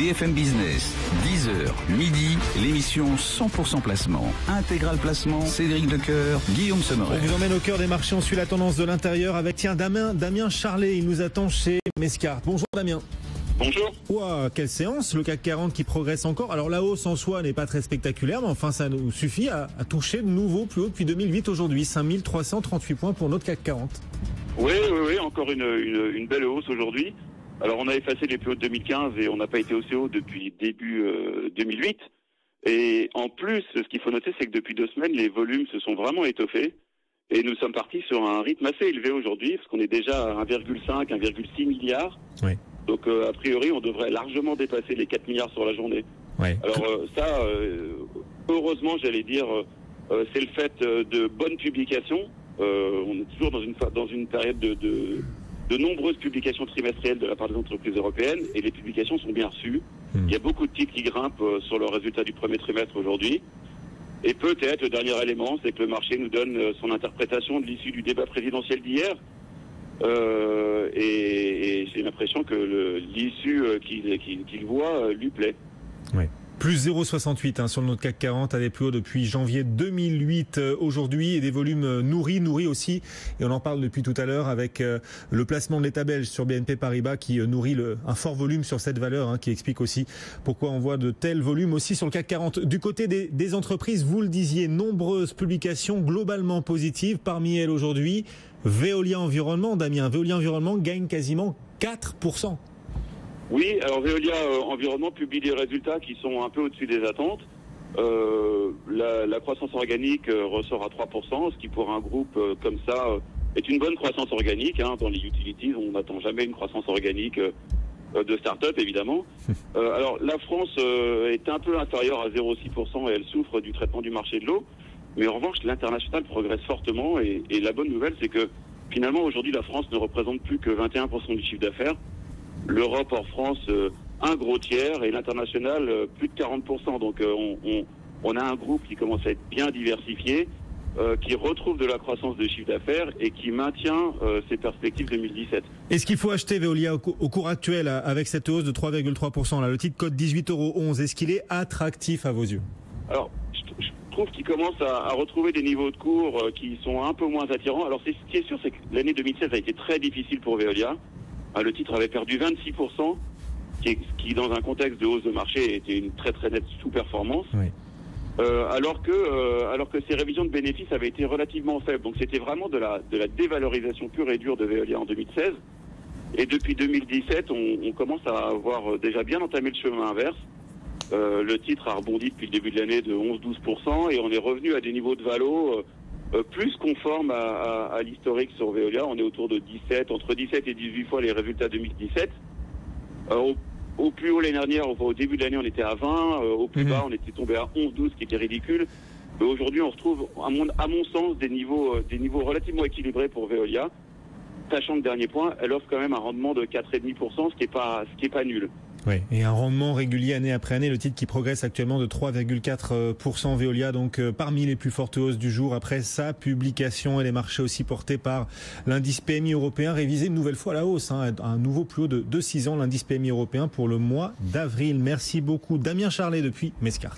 BFM Business, 10h, midi, l'émission 100% placement. Intégral placement, Cédric Decoeur, Guillaume Sommeret. On vous emmène au cœur des marchés, on suit la tendance de l'intérieur avec Damien Charlet, il nous attend chez Mescart. Bonjour Damien. Bonjour. Ouah, quelle séance, le CAC 40 qui progresse encore. Alors la hausse en soi n'est pas très spectaculaire, mais enfin ça nous suffit à toucher de nouveau plus haut depuis 2008 aujourd'hui, 5338 points pour notre CAC 40. Oui, encore une belle hausse aujourd'hui. Alors on a effacé les plus hauts de 2015 et on n'a pas été aussi haut depuis début 2008. Et en plus, ce qu'il faut noter, c'est que depuis 2 semaines, les volumes se sont vraiment étoffés. Et nous sommes partis sur un rythme assez élevé aujourd'hui, parce qu'on est déjà à 1,5, 1,6 milliards. Oui. Donc a priori, on devrait largement dépasser les 4 milliards sur la journée. Ouais. Alors heureusement, j'allais dire, c'est le fait de bonnes publications. On est toujours dans une période de nombreuses publications trimestrielles de la part des entreprises européennes, et les publications sont bien reçues. Il y a beaucoup de titres qui grimpent sur le résultat du premier trimestre aujourd'hui. Et peut-être le dernier élément, c'est que le marché nous donne son interprétation de l'issue du débat présidentiel d'hier. Et j'ai l'impression que l'issue qu'il voit lui plaît. Oui. Plus 0,68 sur notre CAC 40, à des plus hauts depuis janvier 2008 aujourd'hui, et des volumes nourris aussi, et on en parle depuis tout à l'heure avec le placement de l'État belge sur BNP Paribas qui nourrit un fort volume sur cette valeur, qui explique aussi pourquoi on voit de tels volumes aussi sur le CAC 40. Du côté des entreprises, vous le disiez, nombreuses publications globalement positives, parmi elles aujourd'hui Veolia Environnement. Damien, Veolia Environnement gagne quasiment 4%. Oui, alors Veolia Environnement publie des résultats qui sont un peu au-dessus des attentes. La croissance organique ressort à 3%, ce qui pour un groupe comme ça est une bonne croissance organique. Dans les utilities, on n'attend jamais une croissance organique de start-up, évidemment. Alors la France est un peu inférieure à 0,6% et elle souffre du traitement du marché de l'eau. Mais en revanche, l'international progresse fortement, et la bonne nouvelle, c'est que finalement aujourd'hui la France ne représente plus que 21% du chiffre d'affaires. L'Europe hors France, un gros tiers, et l'international, plus de 40%. Donc on a un groupe qui commence à être bien diversifié, qui retrouve de la croissance de chiffre d'affaires et qui maintient ses perspectives 2017. Est-ce qu'il faut acheter Veolia au cours actuel avec cette hausse de 3,3% ? Le titre cote 18,11 €. Est-ce qu'il est attractif à vos yeux ? Alors, je trouve qu'il commence à retrouver des niveaux de cours qui sont un peu moins attirants. Alors, ce qui est sûr, c'est que l'année 2016 a été très difficile pour Veolia. Le titre avait perdu 26%, qui dans un contexte de hausse de marché était une très très nette sous-performance. Oui. Alors que ses révisions de bénéfices avaient été relativement faibles. Donc c'était vraiment de la dévalorisation pure et dure de Veolia en 2016. Et depuis 2017, on commence à avoir déjà bien entamé le chemin inverse. Le titre a rebondi depuis le début de l'année de 11-12%, et on est revenu à des niveaux de valo plus conformes à l'historique sur Veolia. On est autour de entre 17 et 18 fois les résultats 2017. Au plus haut l'année dernière, au début de l'année, on était à 20. Au plus bas, on était tombé à 11-12, ce qui était ridicule. Mais aujourd'hui, on retrouve, à mon sens, des niveaux relativement équilibrés pour Veolia. Sachant que, dernier point, elle offre quand même un rendement de 4,5%, ce qui est pas nul. Oui, et un rendement régulier année après année, le titre qui progresse actuellement de 3,4%, Veolia, donc parmi les plus fortes hausses du jour après sa publication, et les marchés aussi portés par l'indice PMI européen, révisé une nouvelle fois à la hausse, un nouveau plus haut de 6 ans, l'indice PMI européen pour le mois d'avril. Merci beaucoup Damien Charlet depuis Mescart.